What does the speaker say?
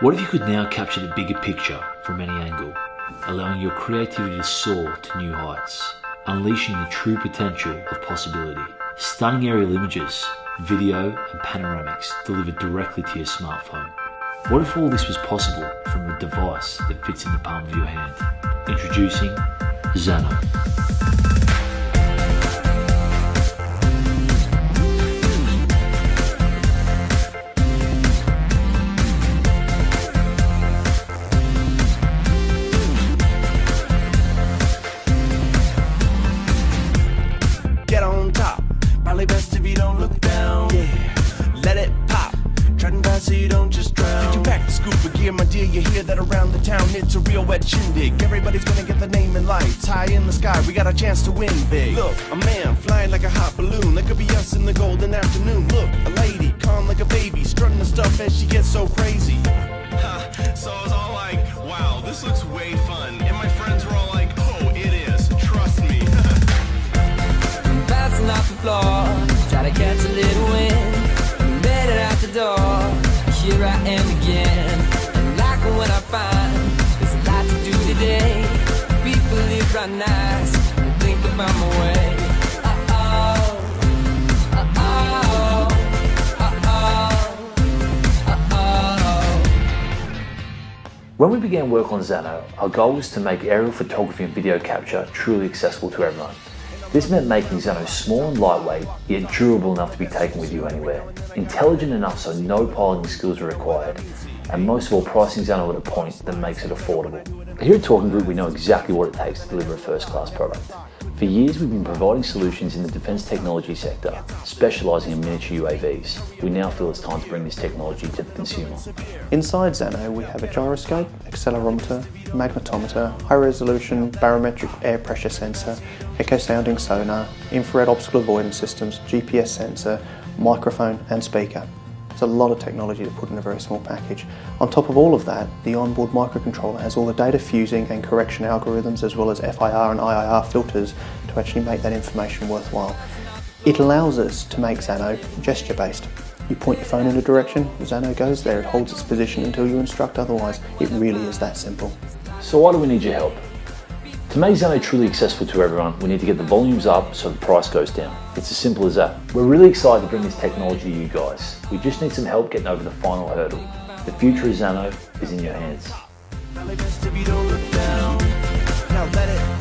What if you could now capture the bigger picture from any angle, allowing your creativity to soar to new heights, unleashing the true potential of possibility? Stunning aerial images, video and panoramics delivered directly to your smartphone. What if all this was possible from a device that fits in the palm of your hand? Introducing ZANO. Get on top, probably best if you don't look down. Yeah, let it pop, treading fast so you don't just drown. Did you pack the scuba gear, my dear? You hear that around the town? It's a real wet shindig. Everybody's gonna get the name in lights. High in the sky, we got a chance to win big. Look, a man flying like a hot balloon. That could be us in the golden afternoon. Look, a lady, calm like a baby, strutting the stuff as she gets so crazy. So I was all like, wow, this looks way fun. And my friends were all like, oh, it is, trust me. Bouncing off the floor, try to catch a little wind, made it out the door, here I am again. And like when I find there's a lot to do today, people live right nice, and think about my way. Uh-oh, uh-oh, uh-oh, uh-oh. When we began work on ZANO, our goal was to make aerial photography and video capture truly accessible to everyone. This meant making ZANO small and lightweight, yet durable enough to be taken with you anywhere. Intelligent enough so no piloting skills are required. And most of all, pricing ZANO at a point that makes it affordable. Here at Talking Group, we know exactly what it takes to deliver a first-class product. For years, we've been providing solutions in the defence technology sector, specialising in miniature UAVs. We now feel it's time to bring this technology to the consumer. Inside ZANO, we have a gyroscope, accelerometer, magnetometer, high-resolution barometric air pressure sensor, echo-sounding sonar, infrared obstacle avoidance systems, GPS sensor, microphone and speaker. It's a lot of technology to put in a very small package. On top of all of that, the onboard microcontroller has all the data fusing and correction algorithms as well as FIR and IIR filters to actually make that information worthwhile. It allows us to make ZANO gesture-based. You point your phone in a direction, ZANO goes there, it holds its position until you instruct otherwise. It really is that simple. So why do we need your help? To make ZANO truly accessible to everyone, we need to get the volumes up so the price goes down. It's as simple as that. We're really excited to bring this technology to you guys. We just need some help getting over the final hurdle. The future of ZANO is in your hands. Probably best if you don't look down. Now let it